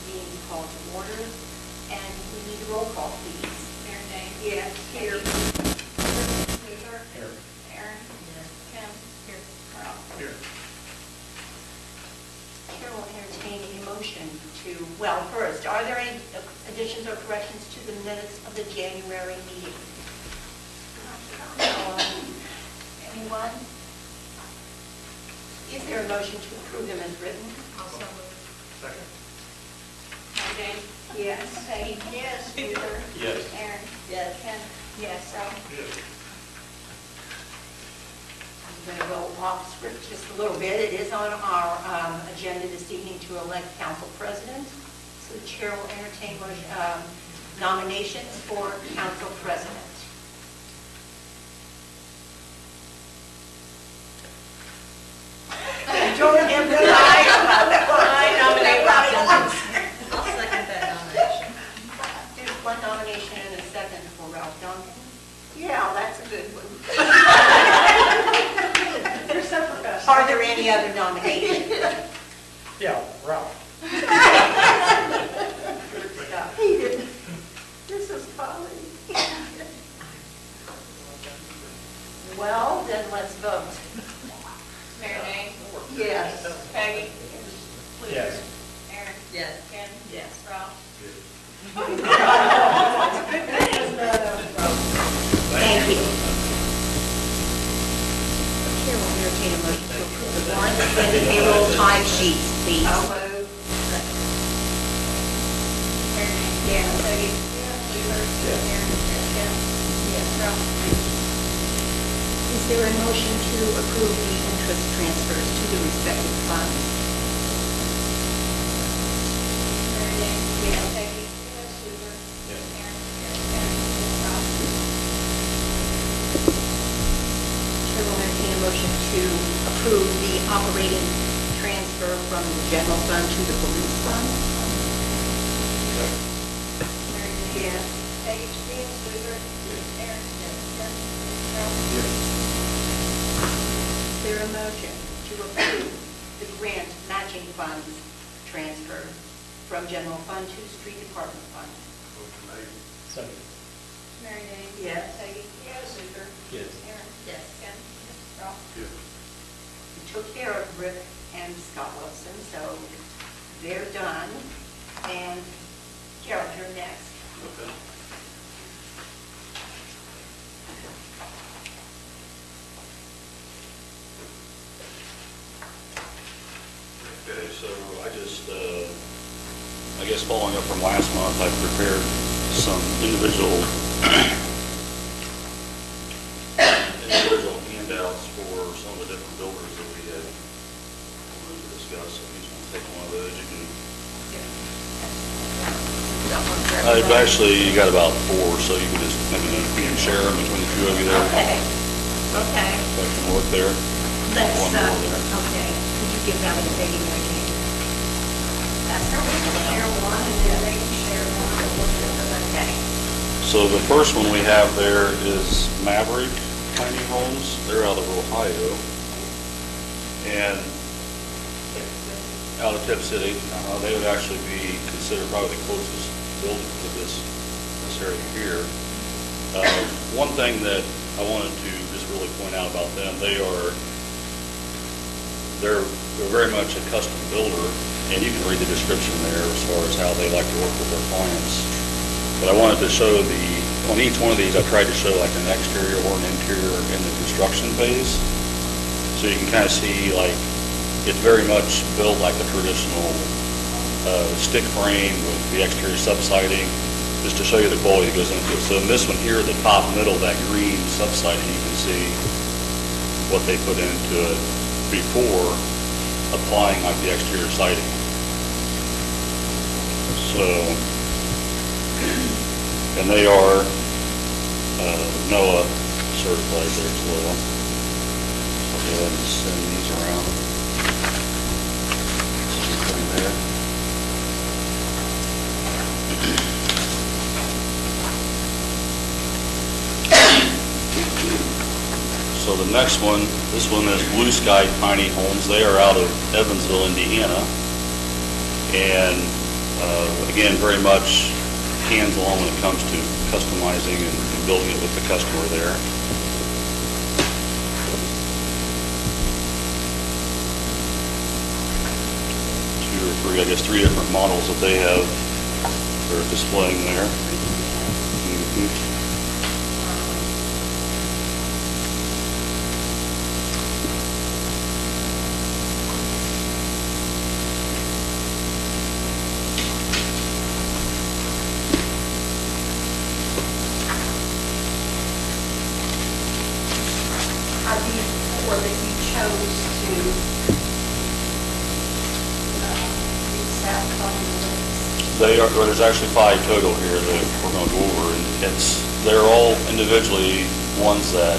being called to order, and we need a roll call, please. Mary Jane? Yes, here. Luther? Here. Aaron? Yes. Kim? Here. Ralph? Here. Chair will entertain a motion to, well, first, are there any additions or corrections to the minutes of the January meeting? Anyone? Is there a motion to approve them as written? Also moved. Second. Mary Jane? Yes. Peggy? Yes. Luther? Yes. Aaron? Yes. Kim? Yes. Ralph? Yes. I'm going to go off script just a little bit. It is on our agenda this evening to elect council president. So the chair will entertain nominations for council president. Jordan, I nominate Rob Duncan. I'll second that nomination. There's one nomination and a second for Ralph Duncan. Yeah, that's a good one. You're so professional. Are there any other nominations? Yeah, Ralph. He didn't. This is funny. Well, then let's vote. Mary Jane? Yes. Peggy? Luther? Yes. Aaron? Yes. Kim? Yes. Ralph? Thank you. Chair will entertain a motion to approve the warrant and the payroll time sheets, please. Mary Jane? Yes. Peggy? Luther? Aaron? Kim? Yes. Ralph? Is there a motion to approve the interest transfers to the respective funds? Mary Jane? Yes. Peggy? Luther? Yes. Aaron? Kim? Ralph? Chair will entertain a motion to approve the operating transfer from the general fund to the police fund. Mary Jane? Yes. Peggy? Luther? Aaron? Kim? Ralph? Is there a motion to approve the grant matching funds transfer from general fund to street department fund? Motion made. Second. Mary Jane? Yes. Peggy? Luther? Yes. Aaron? Yes. Kim? Ralph? Yes. We took care of Rick and Scott Wilson, so they're done. And Gerald, you're next. Okay. Okay, so I just, I guess following up from last month, I prepared some individual handouts for some of the different builders that we had wanted to discuss. If you just want to take one of those, you can. I've actually, you got about 4, so you can just, you can share them between the two of you there. Okay. Okay. If I can work there. Let's, One more there. okay. Could you give that one to Peggy, Mary Jane? That's her. Share one, and then they can share one. Okay. So the first one we have there is Maverick Tiny Homes. They're out of Ohio. And out of Tip City, they would actually be considered probably the closest building to this area here. One thing that I wanted to just really point out about them, they're very much a custom builder, and you can read the description there as far as how they like to work with their clients. But I wanted to show on each one of these, I tried to show like an exterior or an interior in the construction phase. So you can kind of see like, it's very much built like a traditional stick frame with the exterior subsiding, just to show you the quality that goes into it. So in this one here, the top middle, that green subsiding, you can see what they put into it before applying like the exterior siding. So, and they are NOAA certified there as well. I'll go ahead and send these around. See anything there. So the next one, this one is Blue Sky Tiny Homes. They are out of Evansville, Indiana. And again, very much hands-on when it comes to customizing and building it with the customer there. Two or three, I guess, three different models that they have they're displaying there. Mhm. Are these four that you chose to accept on the list? They are, well, there's actually 5 total here that we're going to go over, and they're all individually ones that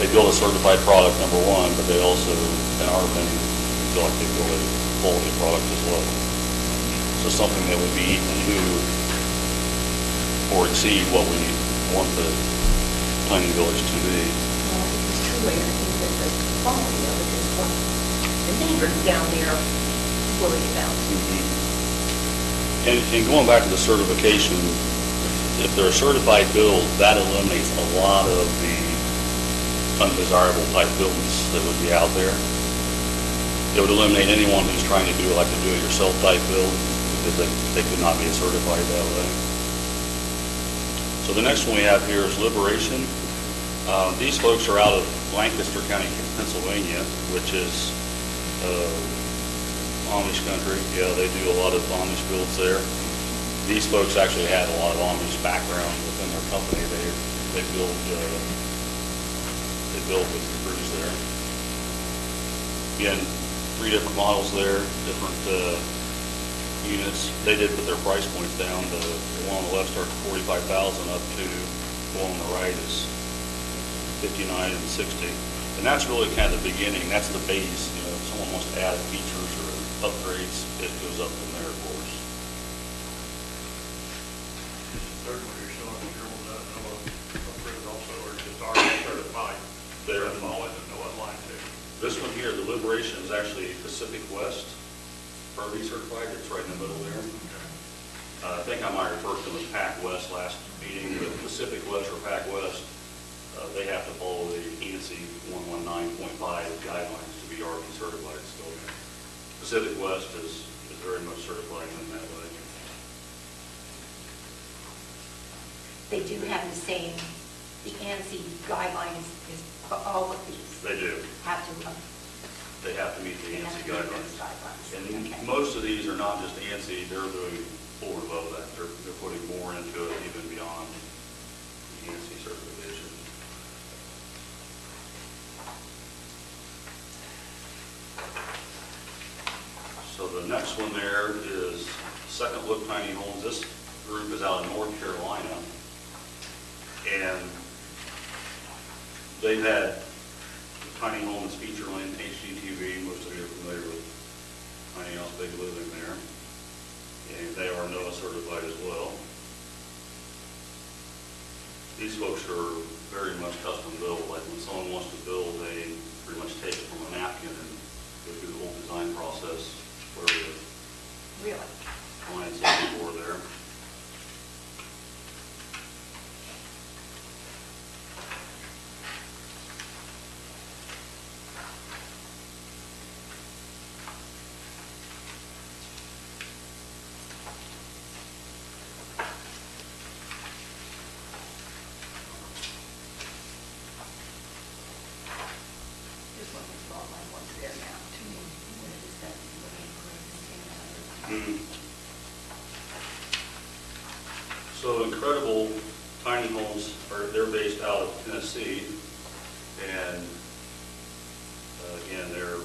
they build a certified product, number one, but they also, in our opinion, feel like they build a quality product as well. So something that would be equal to or exceed what we want the planning village to be. Well, it's truly, I think that the quality of it is what the neighbors down there worry about. And going back to the certification, if they're a certified build, that eliminates a lot of the undesirable type builds that would be out there. It would eliminate anyone who's trying to do like a do-it-yourself type build, because they could not be certified that way. So the next one we have here is Liberation. These folks are out of Lancaster County, Pennsylvania, which is Amish country. Yeah, they do a lot of Amish builds there. These folks actually had a lot of Amish background within their company. They build with the crews there. Again, 3 different models there, different units. They did put their price points down. The one on the left starts at $45,000 up to the one on the right is $59,000 and $60,000. And that's really kind of the beginning. That's the base. You know, if someone wants to add features or upgrades, it goes up from there, of course. Certainly, you're showing the girls that know upgrades also, or just already certified. They're That's always a no line too. This one here, the Liberation, is actually Pacific West, Furby certified. It's right in the middle there. I think I might refer to them as Pac West last meeting, but Pacific West or Pac West, they have to follow the ANSI 119.5 guidelines to be RV certified. So Pacific West is very much certified in that way. They do have the same, the ANSI guidelines is for all of these. They do. Have to, They have to meet the they have ANSI to meet guidelines. those guidelines. And Okay. most of these are not just ANSI, they're doing forward above that. They're putting more into it, even beyond the ANSI certification. So the next one there is Second Look Tiny Homes. This group is out of North Carolina. And they've had tiny homes featuring HGTV. Most of you are familiar with Tiny House Big Living there. And they are NOAA certified as well. These folks are very much custom built. Like when someone wants to build, they pretty much take it from a napkin and go through the whole design process where the Really? client's looking for there. Just looking for all my ones there now, to me, what it is that you're looking for. So Incredible Tiny Homes they're based out of Tennessee, and again, they're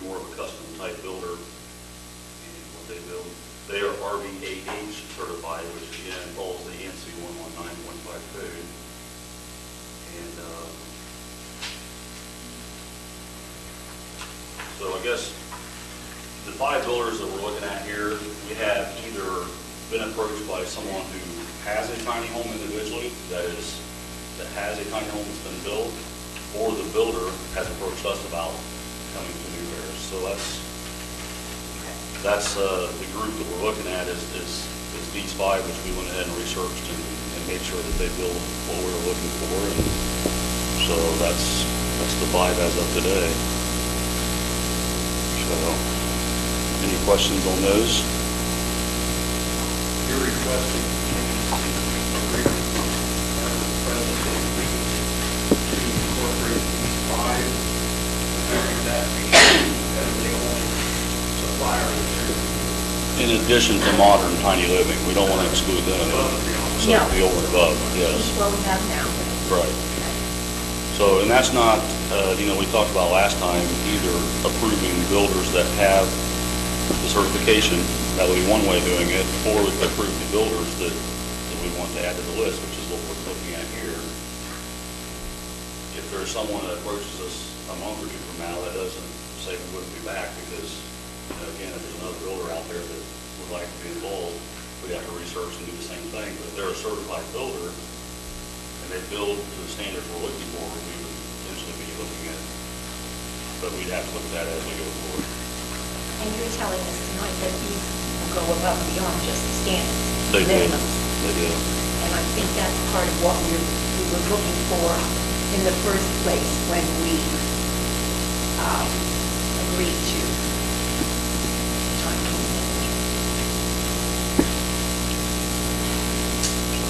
more of a custom type builder in what they build. They are RV8H certified, which again follows the ANSI 119.5 code. And so I guess the 5 builders that we're looking at here, we have either been approached by someone who has a tiny home individually, that has a tiny home that's been built, or the builder has approached us about coming to New Bears. So that's the group that we're looking at is these five, which we went ahead and researched and made sure that they build what we were looking for. And so that's the five as of today. So, any questions on those? You're requesting agreement as the president to incorporate these five, having that be as the only supplier of material. In addition to modern tiny living, we don't want to exclude them. Above and beyond. So No. the over and above, yes. Well, we have now. Right. So, and that's not, we talked about last time, either approving builders that have the certification, that would be one way of doing it, or we could approve the builders that we want to add to the list, which is what we're looking at here. If there's someone that approaches us a month or two from now, that doesn't say we wouldn't be back, because, again, if there's another builder out there that would like to be involved, we have to research and do the same thing. But if they're a certified builder, and they build to the standards we're looking for, we would potentially be looking at, but we'd have to look at that as we go forward. And you're telling us tonight that these will go above and beyond just the standards. They do. minimums. They do. And I think that's part of what we were looking for in the first place when we agreed to time commitment.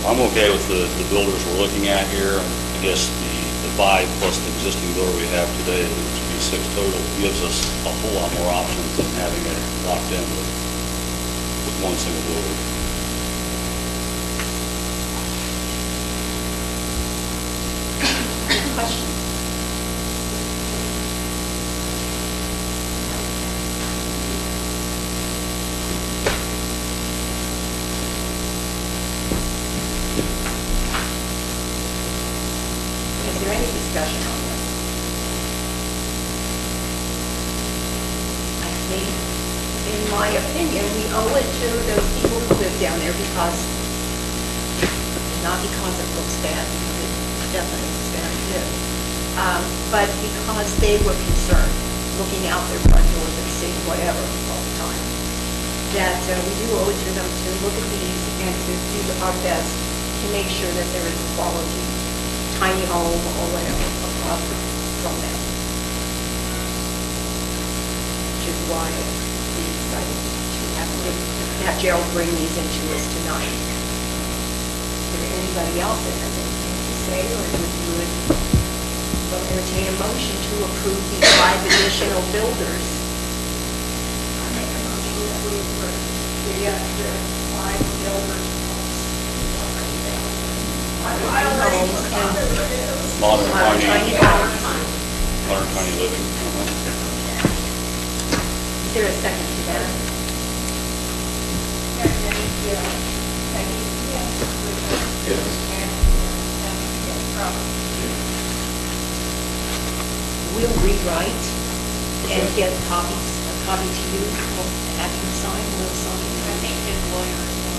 I'm okay with the builders we're looking at here. I guess the five plus the existing builder we have today, which would be six total, gives us a whole lot more options than having it locked in with one single builder. Questions? Is there any discussion on this? I think, in my opinion, we owe it to those people who live down there because, not because it looks bad, because it definitely looks very good, but because they were concerned, looking out their front doors and seeing whatever all the time, that we do owe it to them to look at these and to do our best to make sure that there is a quality tiny home or whatever from them. Which is why we decided to have Gerald bring these into us tonight. Is there anybody else that has anything to say, or would you entertain a motion to approve these five additional builders? I make a motion that we approve the five builders. I already forgot who it is. Modern tiny house. modern tiny living. Is there a second to that? Peggy? Yes. Yes. And Robert. We'll rewrite and get a copy to you, we'll have you sign, we'll sign. I think his lawyer is on.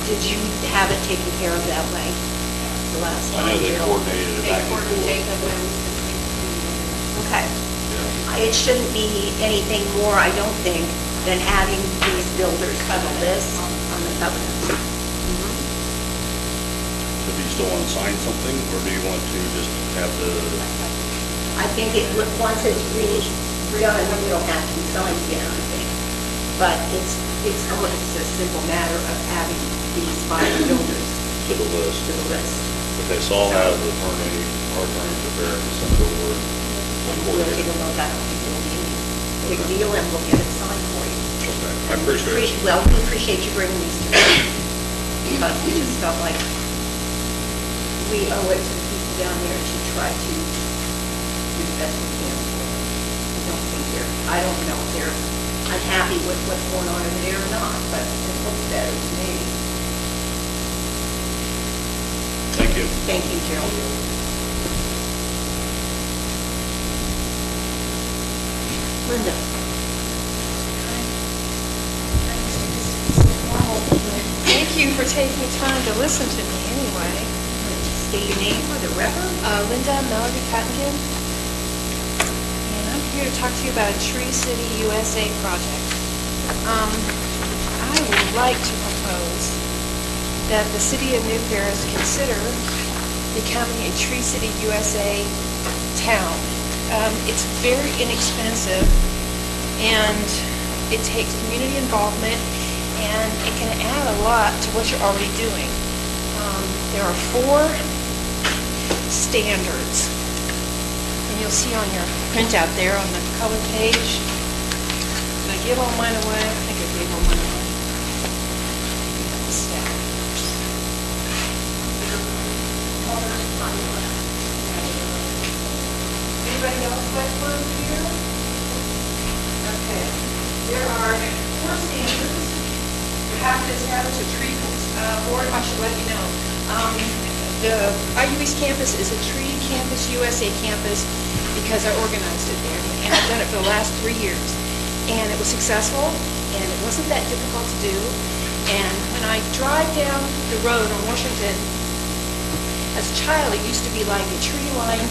Did you have it taken care of that way? The last I time? know they Bill? coordinated it back and forth. Okay. Yeah. It shouldn't be anything more, I don't think, than adding these builders to the list on the covenants. So do you still want to sign something, or do you want to just have the, I think once it's really done, we don't have to sign again, I think. But it's almost a simple matter of adding these five builders to the list? to the list. Okay, so I'll have the attorney, our attorney prepare and send it over. We'll take a look, I don't think it'll be any big deal, and we'll get it signed for you. Okay, I appreciate it. Well, we appreciate you bringing these to us, because we just felt like we owe it to the people down there to try to do the best we can for them. I don't know if they're unhappy with what's going on over there or not, but it looks better to me. Thank you. Thank you, Gerald. Linda? Thank you for taking time to listen to me anyway. State your name for the record. Linda Melody Cottingham. And I'm here to talk to you about a Tree City USA project. I would like to propose that the city of New Paris consider becoming a Tree City USA town. It's very inexpensive, and it takes community involvement, and it can add a lot to what you're already doing. There are 4 standards, and you'll see on your printout there on the color page. Did I give all mine away? I think I gave all mine away. Standards. Anybody else like one here? Okay. There are 4 standards. You have to establish a tree board. I should let you know. The IU East campus is a Tree Campus USA campus because I organized it there, and I've done it for the last 3 years. And it was successful, and it wasn't that difficult to do. And when I drive down the road on Washington, as a child, it used to be like a tree-lined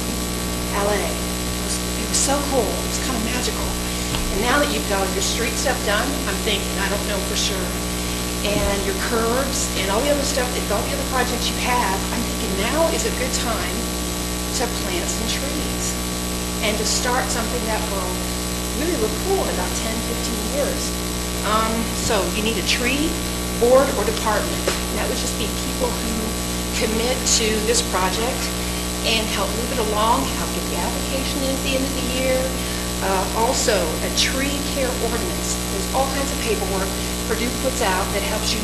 alley. It was so cool. It was kind of magical. And now that you've got all your street stuff done, I'm thinking, I don't know for sure, and your curbs and all the other stuff, all the other projects you have, I'm thinking now is a good time to plant some trees and to start something that will really look cool in about 10, 15 years. So you need a tree board or department. And that would just be people who commit to this project and help move it along, help get the application in at the end of the year. Also, a tree care ordinance. There's all kinds of paperwork Purdue puts out that helps you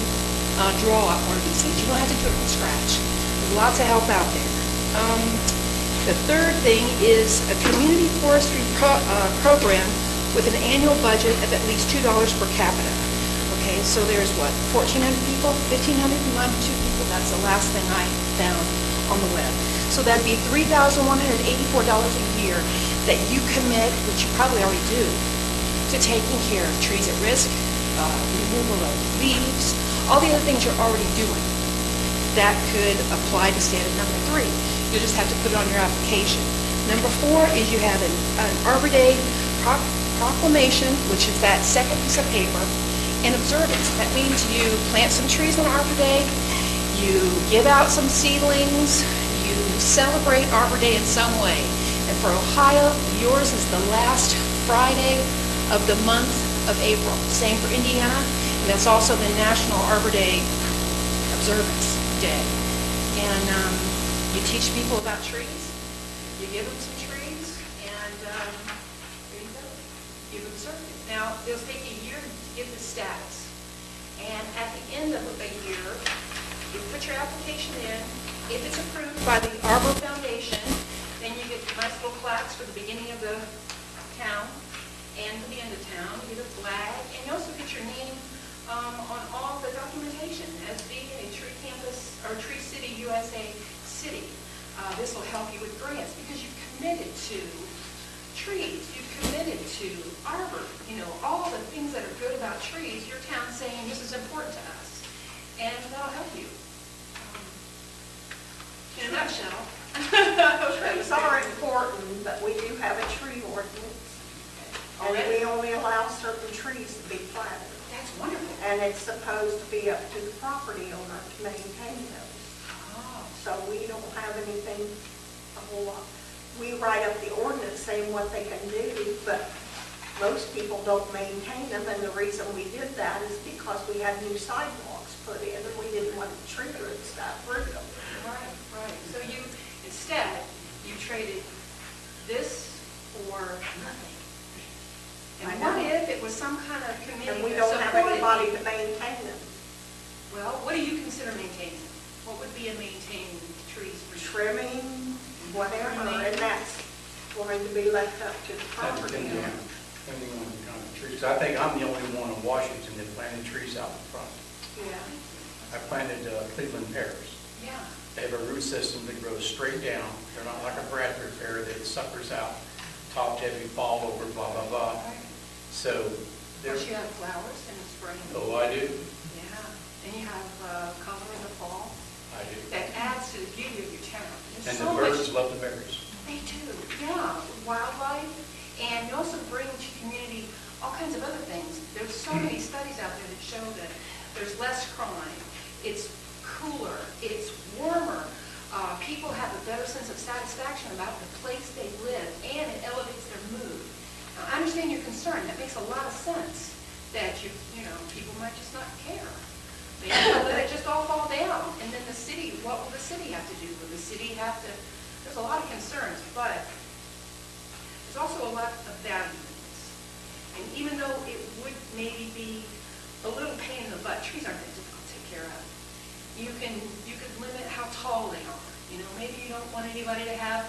draw up one of these things. You don't have to do it from scratch. There's lots of help out there. The third thing is a community forestry program with an annual budget of at least $2 per capita. Okay, so there's what, 1,400 people, 1,592 people? That's the last thing I found on the web. So that'd be $3,184 a year that you commit, which you probably already do, to taking care of trees at risk, removal of leaves, all the other things you're already doing. That could apply to standard number 3. You just have to put it on your application. Number 4 is you have an Arbor Day proclamation, which is that second piece of paper, and observance. That means you plant some trees on Arbor Day, you give out some seedlings, you celebrate Arbor Day in some way. And for Ohio, yours is the last Friday of the month of April. Same for Indiana, and that's also the National Arbor Day Observance Day. And you teach people about trees, you give them some trees, and there you go. You've observed it. Now, it'll take a year to get the status. And at the end of a year, you put your application in. If it's approved by the Arbor Foundation, then you get nice little plaques for the beginning of the town and for the end of town. You get a flag, and you also get your name on all the documentation as being a Tree Campus or Tree City USA city. This will help you with grants because you've committed to trees, you've committed to arbor, all the things that are good about trees. Your town's saying this is important to us, and that'll help you. In a nutshell. Trees are important, but we do have a tree ordinance. And we only allow certain trees to be planted. That's wonderful. And it's supposed to be up to the property owner to maintain those. Oh. So we don't have anything a whole lot. We write up the ordinance saying what they can do, but most people don't maintain them. And the reason we did that is because we had new sidewalks put in, and we didn't want the tree roots that root them. Right, right. So instead, you traded this for nothing. And I what know. if it was some kind of committee And we that don't have supported anybody you? to maintain them. Well, what do you consider maintaining? What would be a maintaining trees for you? Trimming, whatever, Trimming. and that's going to be left up to the property owner. Depending on the kind of trees. I think I'm the only one in Washington that planted trees out in front. Yeah. I planted Cleveland pears. Yeah. They have a root system that grows straight down. They're not like a Bradford pear that suckers out, top heavy, fall over, blah, blah, blah. Right. So they're, Plus you have flowers in the spring. oh, I do, Yeah. And you have color in the fall. I do. That adds to the beauty of your town. There's And so the much- birds love the berries. They do, yeah. Wildlife, and you also bring to community all kinds of other things. There's so many studies out there that show that there's less crime, it's cooler, it's warmer, people have a better sense of satisfaction about the place they live, and it elevates their mood. Now, I understand your concern, that makes a lot of sense, that you know, people might just not care. Maybe they'll let it just all fall down, and then the city, what will the city have to do? Will the city have to, there's a lot of concerns, but there's also a lot of value in this. And even though it would maybe be a little pain in the butt, trees aren't that difficult to take care of. You could limit how tall they are. You know, maybe you don't want anybody to have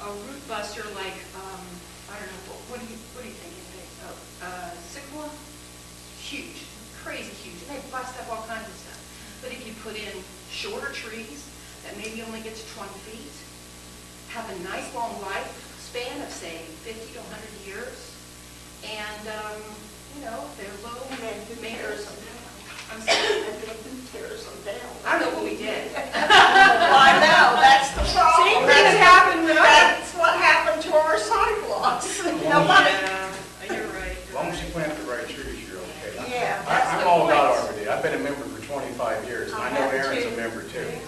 a root buster like, I don't know, what are you thinking? Sycamore? Huge, crazy huge, and they bust up all kinds of stuff. But if you put in shorter trees that maybe only get to 20 feet, have a nice long lifespan of, say, 50 to 100 years, and, you know, they're low And then who tears them down? I'm sorry. And then who tears them down? I don't know what we did. Well, I know, that's the problem. Same thing has happened when That's what happened to our sidewalks. Nobody, Yeah, you're right. As long as you plant the right trees, you're okay. Yeah, that's I'm the all about point. Arbor Day. I've been a member for 25 years, and I know I have Aaron's a too. member too. Yeah,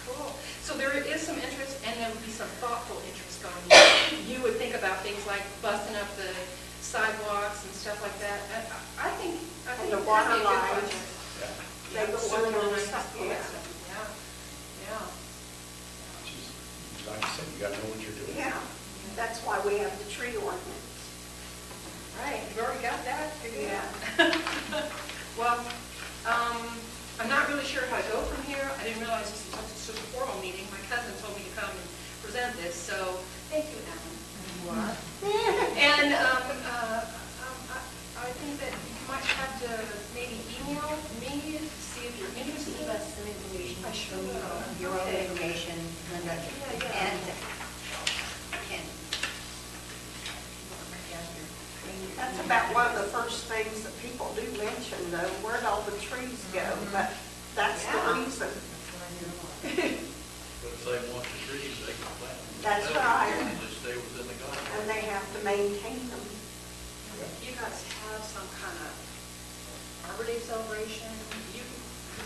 cool. So there is some interest, and there would be some thoughtful interest on you. You would think about things like busting up the sidewalks and stuff like that. I think And the it'd water be a good lines. project. Yeah. They go Sewer under the lines, stuff, all that yeah. stuff. Yeah. Just, like I said, you gotta know what you're doing. Yeah, that's why we have the tree ordinance. Right, you've already got that figured Yeah. out. Well, I'm not really sure how to go from here. I didn't realize this was such a formal meeting. My cousin told me to come and present this, so thank you, Ellen. What? And I think that you might have to maybe email me to see if you're interested. Give us some information. I sure will. Your own Okay. information, Linda. Yeah. And Ken. That's about one of the first things that people do mention, though, where'd all the trees go? But that's the Yeah. reason. But if they want the trees, they can plant them. That's They don't right. care, they just stay within the guidelines. And they have to maintain them. You guys have some kind of Arbor Day celebration. You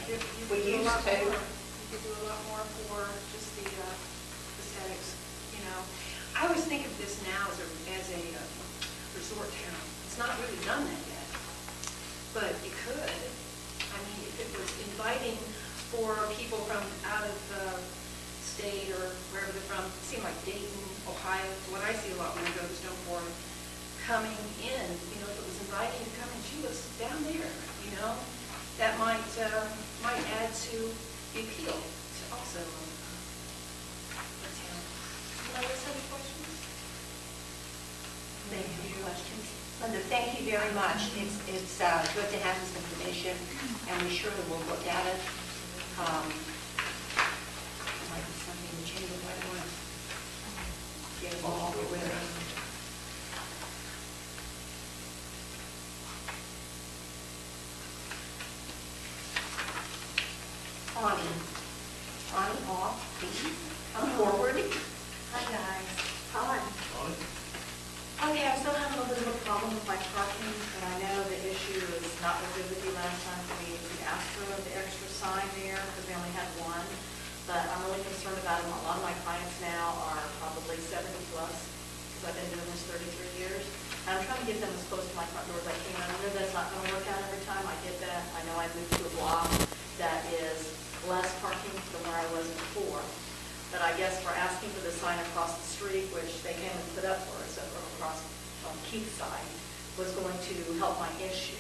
could We do a lot used to. more. You could do a lot more for just the aesthetics, you know. I always think of this now as a resort town. It's not really done that yet, but it could. I mean, if it was inviting for people from out of the state or wherever they're from, it seemed like Dayton, Ohio, what I see a lot when I go to Stoneport, coming in, you know, if it was inviting to come and she was down there, you know, that might add to the appeal to also the town. Anybody else have any questions? Thank you. Questions? Linda, thank you very much. It's good to have this information, and we surely will look at it. Might be something the chamber might want to get involved with. Connie Hall, please come forward. Hi, guys. Hi. Okay, I'm still having a little bit of a problem with my parking, and I know the issue is not as good with you last time. We asked for the extra sign there because we only had one, but I'm really concerned about it. A lot of my clients now are probably 70 plus because I've been doing this 33 years. And I'm trying to get them as close to my front door as I can. I know that's not going to work out every time. I get that. I know I moved to a block that is less parking than where I was before. But I guess for asking for the sign across the street, which they came and put up for us over across on Keith's side, was going to help my issue.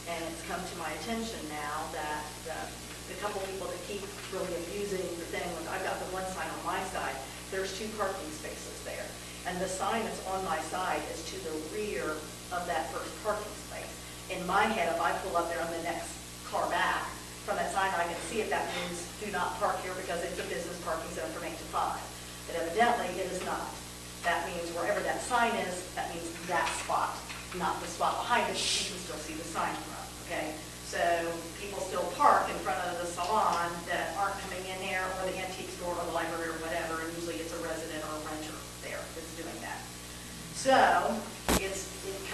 And it's come to my attention now that the couple people that keep really abusing the thing, when I've got the one sign on my side, there's 2 parking spaces there. And the sign that's on my side is to the rear of that first parking space. In my head, if I pull up there on the next car back, from that sign, I can see if that means do not park here because it's a business parking zone from 8 to 5. But evidently, it is not. That means wherever that sign is, that means that spot, not the spot behind it, you can still see the sign from, okay? So people still park in front of the salon that aren't coming in there, or the antique store, or the library, or whatever, and usually it's a resident or a renter there that's doing that. So it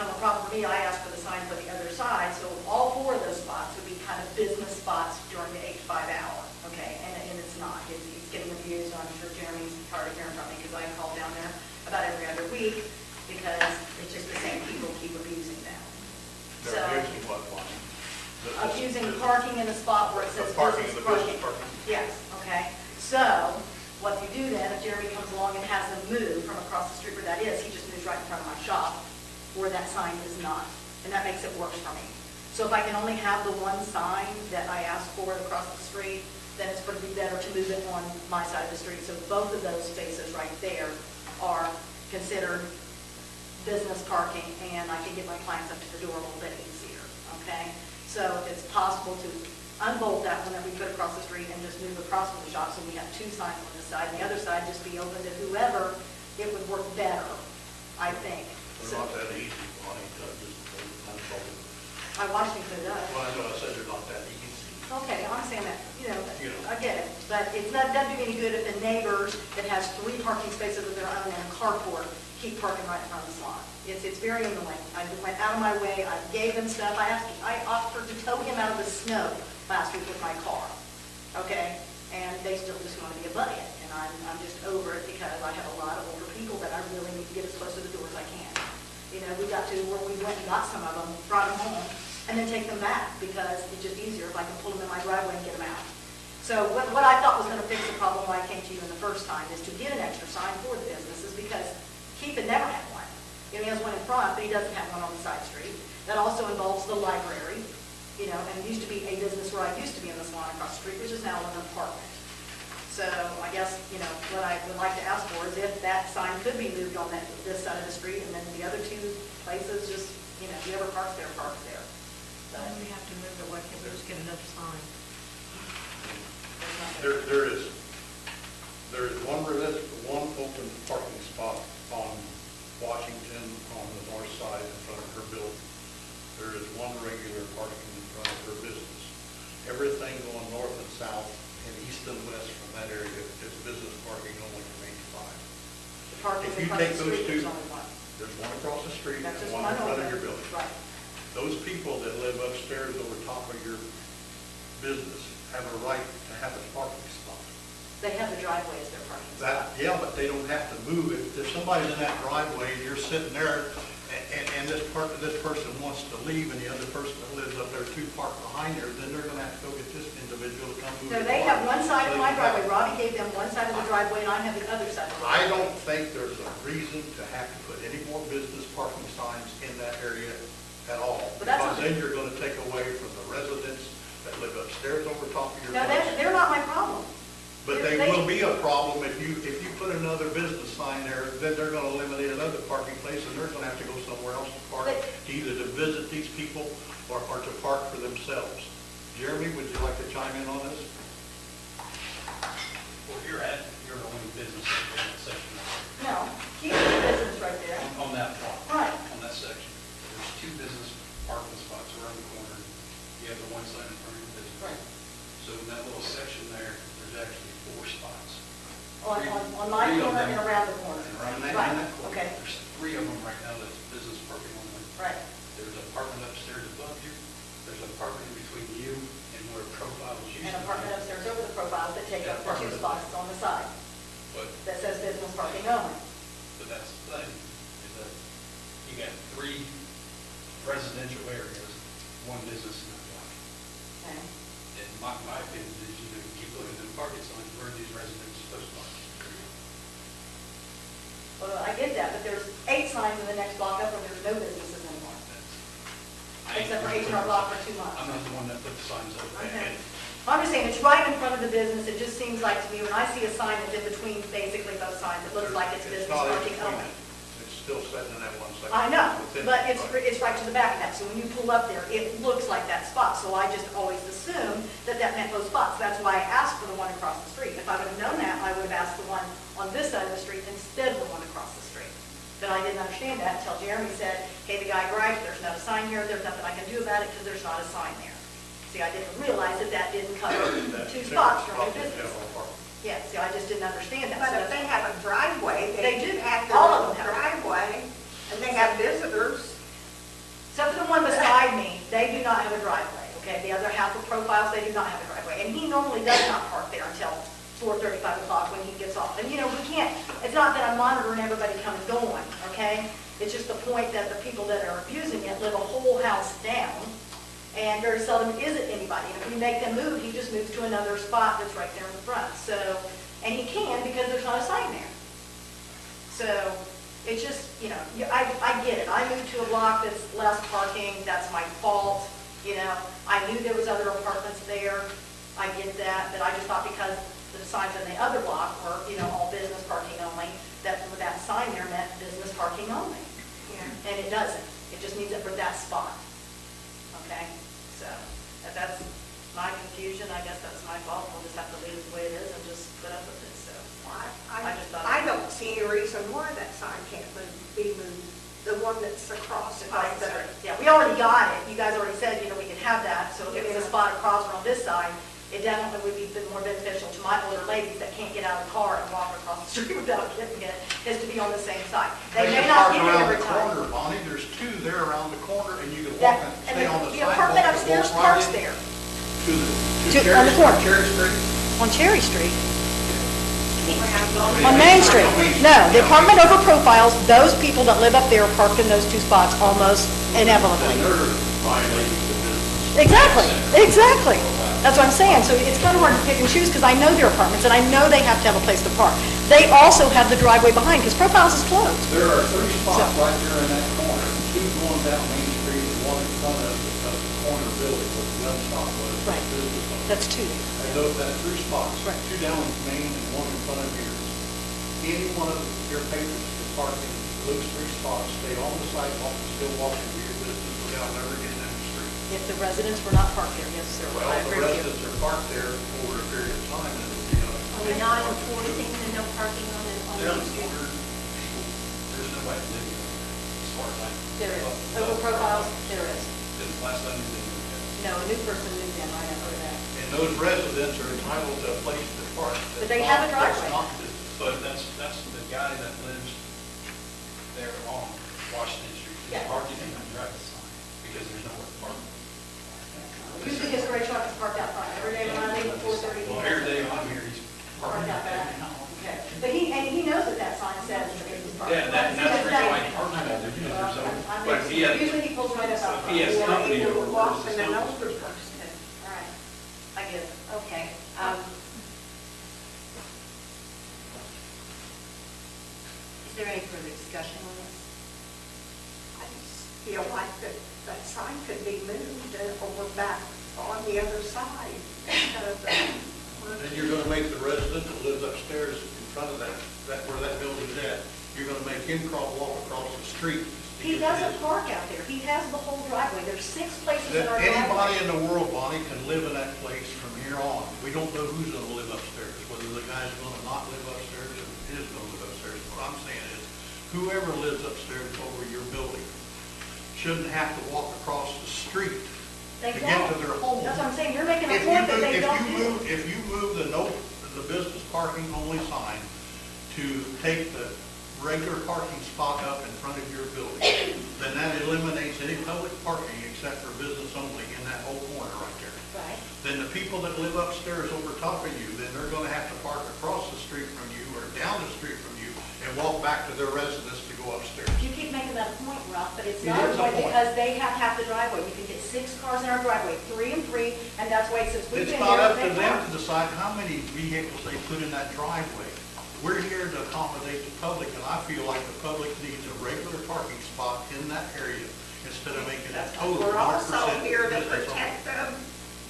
become a problem for me, I asked for the sign for the other side, so all 4 of those spots would be kind of business spots during the 8 to 5 hour, okay? And it's not, it's getting abused, I'm sure Jeremy's tired of hearing from me, because I call down there about every other week, because it's just the same people keep abusing them. So, They're using what line? abusing parking in a spot where it says The parking, business the business parking. parking. Yes, okay. So what you do then, if Jeremy comes along and has them move from across the street where that is, he just moves right in front of my shop where that sign is not. And that makes it worse for me. So if I can only have the one sign that I asked for across the street, then it's going to be better to move it on my side of the street. So both of those spaces right there are considered business parking, and I can get my clients up to the door a little bit easier, okay? So if it's possible to unbolt that one that we put across the street and just move across from the shop, so we have 2 signs on this side, and the other side just be open to whoever, it would work better, I think. They're not that easy, Bonnie, just unfolded. I Washington does. Well, I know I said they're not that easy. Okay, I understand that, You know. I get it, but it's not, doesn't do any good if the neighbors that has 3 parking spaces of their own and a carport keep parking right in front of the salon. It's very annoying. I went out of my way, I gave him stuff, I offered to tow him out of the snow last week with my car, okay? And they still just want to be a butt in, and I'm just over it because I have a lot of older people that I really need to get as close to the door as I can. You know, we got to where we went and got some of them, brought them home, and then take them back, because it's just easier if I can pull them in my driveway and get them out. So what I thought was going to fix the problem why I came to you in the first time is to get an extra sign for the businesses, because Keith had never had one. You know, he has one in front, but he doesn't have one on the side street. That also involves the library, you know, and it used to be a business where I used to be in the salon across the street, which is now an apartment. So I guess, you know, what I would like to ask for is if that sign could be moved on this side of the street, and then the other 2 places, just, you know, whoever parks there, parks there. But Then we have to move it, why can't we just get another sign? there's nothing. There is one open parking spot on Washington on the north side in front of her building. There is one regular parking in front of her business. Everything going north and south and east and west from that area is business parking only from 8 to 5. The parking If you across take the those street, two, there's only one. there's one across the street That's and just one one in front of over. your building. Right. Those people that live upstairs over top of your business have a right to have a parking spot. They have the driveway as their parking That, spot. yeah, but they don't have to move. If somebody's in that driveway and you're sitting there and this person wants to leave and the other person that lives up there too parked behind there, then they're gonna have to go get this individual to come move. No, the they car. have one side So of they my can have- driveway. Robbie gave them one side of the driveway, and I have the other side of the I driveway. don't think there's a reason to have to put any more business parking signs in that area at all. But that's Because not- then you're gonna take away from the residents that live upstairs over top of your No, place. they're not my problem. But they will be a problem if you put another business sign there, then they're gonna eliminate another parking place, and they're gonna have to go somewhere else to park, either to visit these people or to park for themselves. Jeremy, would you like to chime in on this? Well, you're the only business in that section, No, keep the business right there. on that block. Right. On that section. There's 2 business parking spots around the corner. You have the one sign in front of your business. Right. So in that little section there, there's actually 4 spots. On my Three of corner them- and around the corner. And around that, Right, in that corner. okay. There's 3 of them right now that's business parking only. Right. There's an apartment upstairs above you. There's an apartment between you and where Profiles used to be. An apartment upstairs over the profiles that take up the 2 Apartment. spots on the side But that says business parking only. that's the thing, is that you got 3 residential areas, 1 business in that block. Okay. And my opinion is, you know, you keep looking at the parking signs, where are these residents supposed to park? Well, I get that, but there's 8 signs in the next block up where there's no businesses anymore. Except for H&R Block for 2 months. I'm not the one that put the signs up. Okay. I'm just saying, it's right in front of the business, it just seems like to me, when I see a sign that's in between basically both signs, it looks like it's business not in parking between only. it. It's still sitting in that one section. I know, Within but it. it's right to the back of that, so when you pull up there, it looks like that spot, so I just always assumed that that meant those spots, that's why I asked for the one across the street. If I would have known that, I would have asked the one on this side of the street instead of the one across the street. But I didn't understand that until Jeremy said, hey, the guy arrived, there's not a sign here, there's nothing I can do about it because there's not a sign there. See, I didn't realize that that didn't cover That 2 particular spots from spot the is business. general parking. Yeah, see, I just didn't understand that. But So if they have a driveway, They they do. do have All their of own them have. driveway, and they have visitors, they do not have a driveway, okay? The other half of profiles, they do not have a driveway. And he normally does not park there until 4:30, 5 o'clock when he gets off. And, you know, we can't, it's not that I'm monitoring everybody coming and going, okay? It's just the point that the people that are abusing it live a whole house down, and very seldom is it anybody. And if we make them move, he just moves to another spot that's right there in the front. So, and he can because there's not a sign there. So, it's just, you know, I get it. I moved to a block that's less parking, that's my fault, you know. I knew there was other apartments there, I get that, but I just thought because the signs in the other block were, you know, all business parking only, that that sign there meant business parking only. Yeah. And it doesn't. It just means it for that spot. Okay? So, if that's my confusion, I guess that's my fault. We'll just have to leave it the way it is and just put up with it, so. I just thought- I don't see any reason why that sign can't be moved, the one that's across Across the the. street. Yeah, we already got it. You guys already said, you know, we could have that. So if it's a spot across from this side, it definitely would be more beneficial to my older ladies that can't get out of the car and walk across the street without getting it, is to be on the same side. They may can not park get it around every the time. corner, Bonnie, there's two there around the corner, and you can That- walk and and stay on the the sidewalk. apartment and upstairs walk right parks in there To the, To- to on the corner. Cherry Street. on Cherry Street. On Main Street. No, the apartment over profiles, those people that live up there park in those two spots almost inevitably. And they're violating the business. Exactly, exactly. That's what I'm saying. So it's kind of hard to pick and choose because I know their apartments and I know they have to have a place to park. They also have the driveway behind because profiles is closed. There are three spots So- right there in that corner, two going down Main Street and one in front of the corner building where the gun shop was. the Right. business owner. That's two. And those, that's three spots, Right. two down Main and one in front of yours. Any one of your patrons can park in those three spots, stay on the sidewalk, and still walk into your business without ever getting down the street. If the residents were not parked there, yes, sir. Well, I the agree with you. residents are parked there for a period of time, and, you know. Are we not enforcing the no parking on Down the the street? corner, there's nobody living there, as far as I know. There is. Over profiles, there is. Since last time you did it. No, a new person moved in, I know that. And those residents are entitled to a place to park. But they have a driveway. That's not business. But that's the guy that lives there on Washington Street. He's Yeah. parking in the driveway sign because there's nowhere to park. Usually his gray truck is parked out front. Every day when I leave at 4:30. Well, every day I'm here, he's Parked parking out out back. there. Okay. But he knows that that sign says that it's parked. Yeah, that's the reason why he parks out there, because there's no, but if he had, Usually he pulls right up out if he has front. company Or over either walk versus in an no. older person. All right. I get it. Okay. Is there any further discussion on this? I just feel like that sign could be moved over back on the other side. instead of Then you're gonna make the resident that lives upstairs in front of that where that building's at, you're gonna make him walk across the street. He doesn't park out there. He has the whole driveway. There's 6 places in That our anybody driveway. in the world, Bonnie, can live in that place from here on. We don't know who's gonna live upstairs, whether the guy's gonna not live upstairs or is gonna live upstairs. What I'm saying is, whoever lives upstairs over your building shouldn't have to walk across the street They to get to don't. their home. That's what I'm saying. You're making a If you point that move, they don't do. if you move the business parking only sign to take the regular parking spot up in front of your building, then that eliminates any public parking except for business only in that whole corner right there. Right. Then the people that live upstairs over top of you, then they're gonna have to park across the street from you or down the street from you and walk back to their residence to go upstairs. You keep making that a point, Ralph, but it's It not a is a point point. because they have half the driveway. You can get 6 cars in our driveway, 3 and 3, and that's why since we've It's been not here, up to they them park. to decide how many vehicles they put in that driveway. We're here to accommodate the public, and I feel like the public needs a regular parking spot in that area instead of making it total We're 100% also here to business only. protect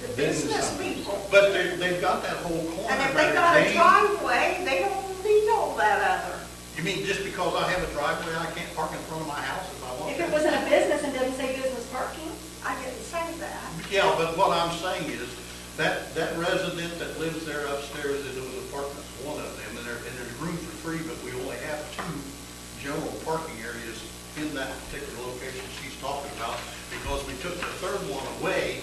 the business people. But they've got that whole corner. And if by they got a their name. driveway, they don't need all that other. You mean just because I have a driveway, I can't park in front of my house if I want If to? it wasn't a business and didn't say business parking, I didn't say that. Yeah, but what I'm saying is, that resident that lives there upstairs in those apartments, one of them, and there's room for 3, but we only have 2 general parking areas in that particular location she's talking about, because we took the third one away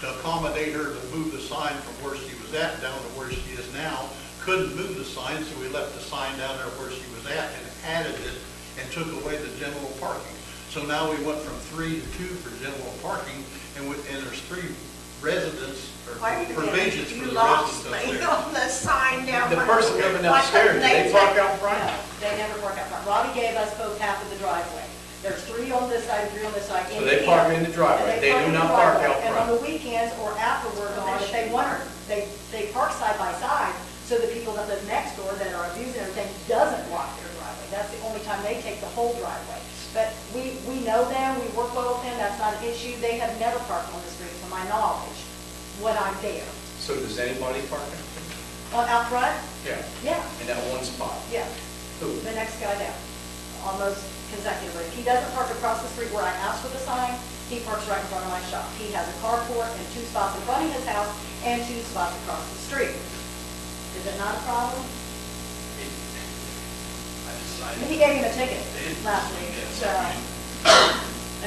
to accommodate her to move the sign from where she was at down to where she is now. Couldn't move the sign, so we left the sign down there where she was at and added it and took away the general parking. So now we went from 3 to 2 for general parking, and there's 3 residents or Wait a minute, provisions for you the lost residents me upstairs. on the sign down. The by- person coming Why downstairs, couldn't did they park take- out front? No, they never park out front. Robbie gave us both half of the driveway. There's 3 on this side, 3 on this side. So they park in the driveway. And They park do in the not park driveway. out And on front. the weekends or after we're gone, if they want, they park side by side, so the people that live next door that are abusing everything doesn't block their driveway. That's the only time they take the whole driveway. But we know them, we work well with them, that's not an issue. They have never parked on the street, to my knowledge, when I'm there. So does anybody park Out front? Yeah. Yeah, In that one spot? yeah. Who? The next guy down, almost consecutively. If he doesn't park across the street where I asked for the sign, he parks right in front of my shop. He has a carport and 2 spots in front of his house and 2 spots across the street. Is it not a problem? He gave him a ticket last week, so, and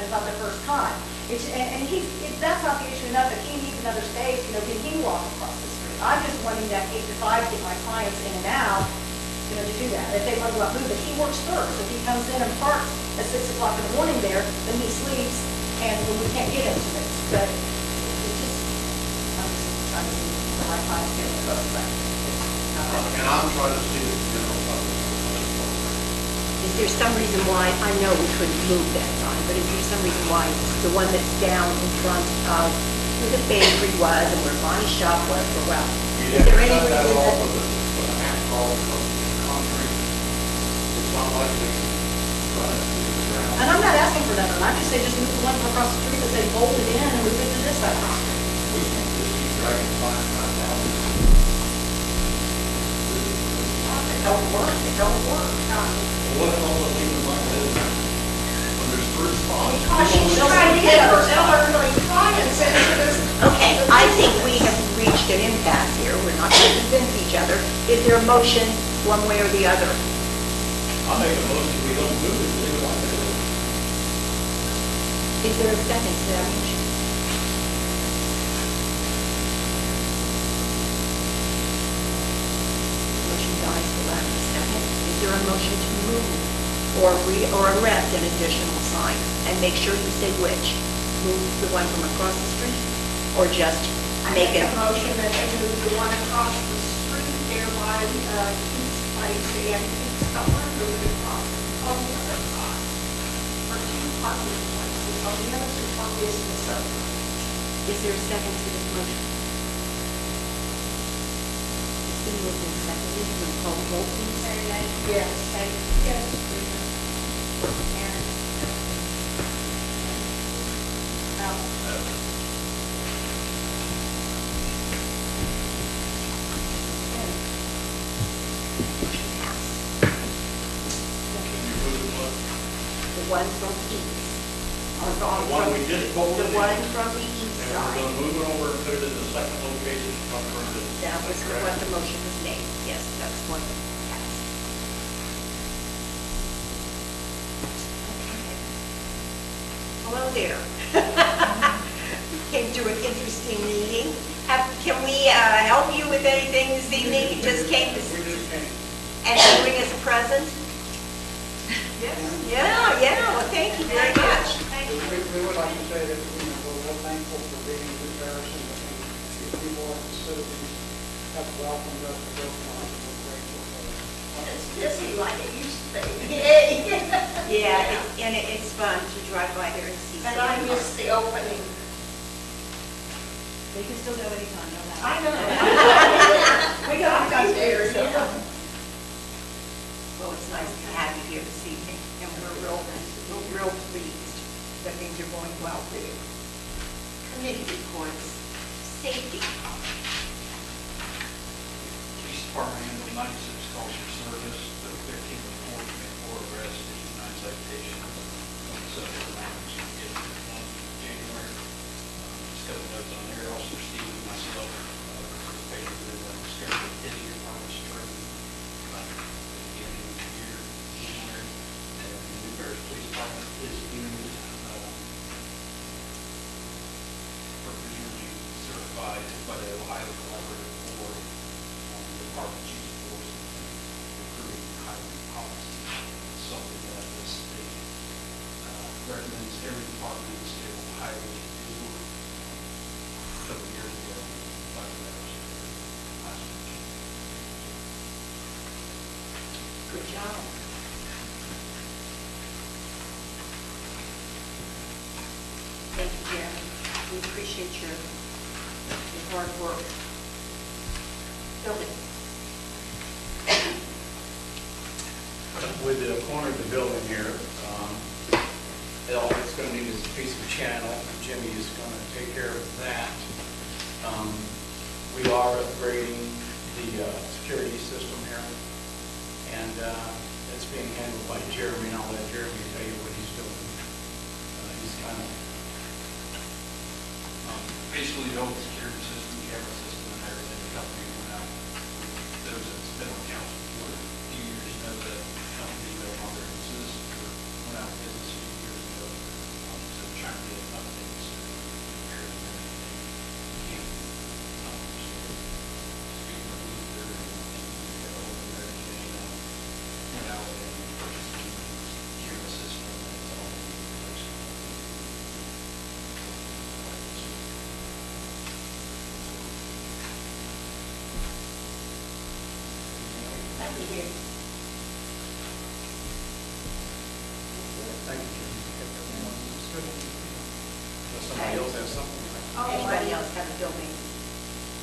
it's not the first time. That's not the issue enough, if he needs another space, can he walk across the street? I'm just wanting that 8 to 5 to get my clients in and out, to do that. If they want to go out, move, but he works first. If he comes in and parks at 6 o'clock in the morning there, then he sleeps, and we can't get into this. But it's just, I'm just trying to see where my clients get it, but it's not that. And I'm trying to see the general public. Is there some reason why, I know we couldn't move that sign, but is there some reason why the one that's down in front of where the bakery was and where Bonnie's shop was, or well, is there any reason That off that? of the half wall of concrete. It's not like we can run it through the ground. And I'm not asking for that, I just say just move the one from across the street that say bolt it in and move it to this side. We can just keep dragging signs right now. It don't work, it don't work. What if all the people like this? When there's 3 spots. Because she's trying to get her elderly clients into this. Okay, I think we have reached an impasse here, we're not going to convince each other. Is there a motion one way or the other? I'll make a motion, we don't move it, leave it like it is. Is there a second to that motion? Motion dies for lack of a second. Is there a motion to move or erect an additional sign? And make sure you say which. Move the one from across the street or just make it? A motion that they move the one across the street there by Keith's place, the antique store, move it across on the other side. For 2 parking places, on the other 2 for business owners. Is there a second to this motion? It's been moved and seconded. Will you call the roll, please? Yes. Yes. The one from east. The one we just pulled The in. one from the east And we're side. gonna move it over and put it in the second location from the. That was what the motion was made. Yes, that's what passed. Hello there. Came to an interesting meeting. Can we help you with anything this evening? You just came to, We just came. and bring us a present? Yeah, well, thank you very much. We would like to say that, we're real thankful for being in this Harrison, and the people at the facilities have welcomed us to their farm, we're grateful for it. It's busy like it used to be. Yay! And it's fun to drive by there and see. And I miss the opening. They can still go anytime, no matter. I know. We go anytime there, there, so. yeah. Well, it's nice to have you here this evening, and we're real pleased that things are going well for you. Committee reports, safety. Police Department handled 96 calls for service, the 15 report, made 4 arrests, issued 9 citations, 27 warrants, in January. Just a couple notes on there, Officer Steve and myself participated in the scheduled City Department training at the beginning of the year, January. And the New Paris Police Department is deemed provisionally certified by the Ohio Collaborative Board on the Department Chief Force and recruiting hiring policy. Something that the state residents, every department in the state of Ohio is working. A couple of years ago, 5 hours last week. Good job. Thank you, Jeremy. We appreciate your hard work. Building. With the corner of the building here, all it's going to need is a piece of channel. Jimmy is going to take care of that. We are upgrading the security system here, and it's being handled by Jeremy, and I'll let Jeremy tell you what he's doing. He's kind of, Basically, the old security system, camera system, and everything, the company went out. Those that's been on council for a few years know that the company no longer exists or went out of business a few years ago. So trying to get updates and repairs and everything. Can't, so being removed there and get a hold of Mary Jane, went out and purchased the camera system and it's all replaced. Thank you, Jeremy. Thank you, Jimmy. Unless somebody else has something. Anybody else have a building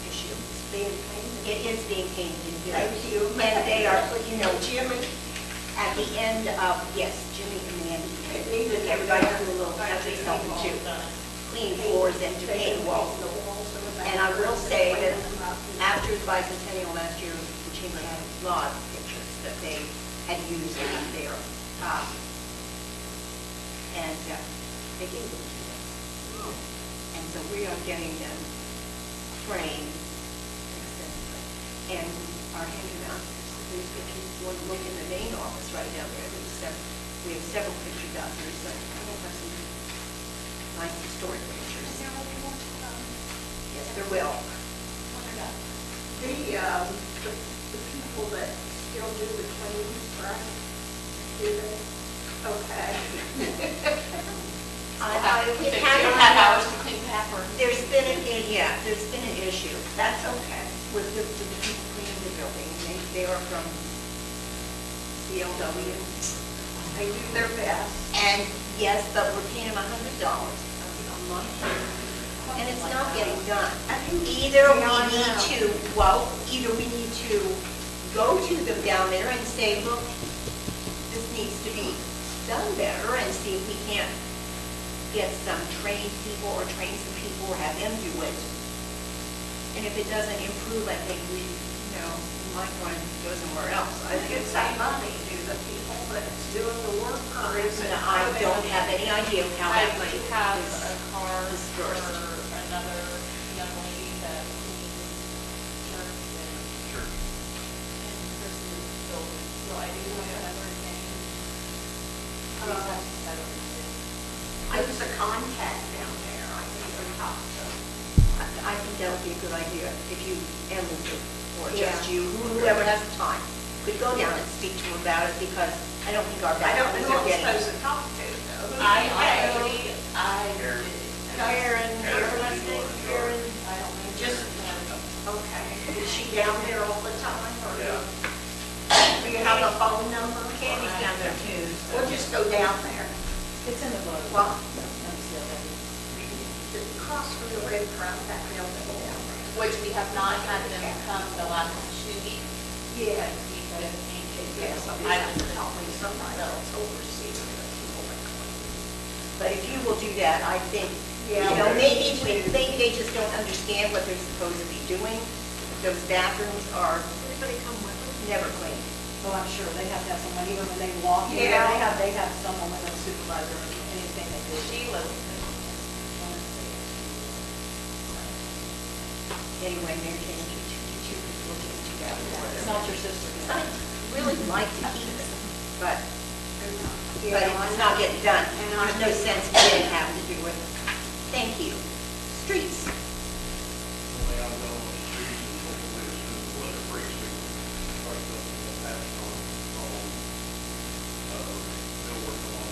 issue? Being painted. It is being painted. Thank you. And they are, you know, Jimmy, at the end of, yes, Jimmy and Mandy. it needed Everybody do a little country something too. Clean floors and to paint walls. And I will say that after the bicentennial last year, the chamber had a lot of pictures that they had used in there. And they gave them to us. And so we are getting them framed. And our handing out these pictures. If you want to look in the main office right down there, we have several pictures out there. So I think have some nice historic pictures. Yes, there will. the people that still do the cleanings, right? Do they? Okay. We They don't have hours to clean pepper. There's been an issue. That's okay. With the people cleaning the building. They are from CLW. They do their best. And yes, but we're paying them $100 a month. And it's not getting done. Either we need to go to them down there and say, look, this needs to be done better, and see if we can't get some trained people or train some people or have them do it. And if it doesn't improve, I think we might want to go somewhere else. I think it's that money, do the people that's doing the work, or is it? I don't have any idea how I that money do have is a card for dispersed. another young lady that cleans church Sure. and Chris's building. So I do have her name. There's a contact down there, I think we talked to. I think that would be a good idea if you, Emily, or Yeah. just you, whoever has the time, could go down and speak to them about it, because I don't think our I don't veterans know are who I'm getting. supposed to talk to, though. I Hey. did. Karen, last name, Karen. I don't know. Just, okay. Is she down there all the time, or? Yeah. Do you have a phone number? Candy's down there too. We'll just go down there. It's in the book. Well, across from the red front, that building down there. Which we have not had them come the last 2 weeks. Yeah. Because Yes, I I was was helping somebody else oversee the people that clean. But if you will do that, I think, Yeah. maybe they just don't understand what they're supposed to be doing. Those bathrooms are Everybody come with us? never clean. Well, I'm sure they have to have someone, even when they walk in, Yeah. they have someone with a supervisor, anything they do. Sheila. Anyway, Mary Jane, you two could look into that. It's not your sister. I really like to keep it, but Yeah, it's not getting done. And There's no sense in having to do it. Thank you. Streets. Only I'm going on the streets and hopefully as soon as the weather breaks, we can start the patch on, they're working on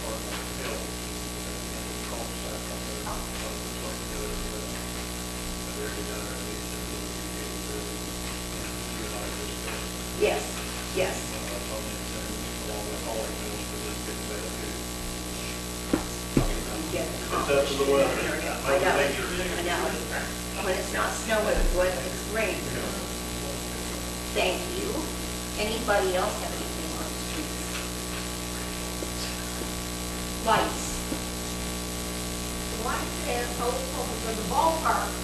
part of already done our lease, and we can do it, you and I discussed. Yes, yes. On the terms, along with all our bills for this getting better too. Get It's up to the weather. I know, I know. When it's not snowing, when it's raining. Thank you. Anybody else have anything on the streets? Lights. Like I said, folks, over the ballpark,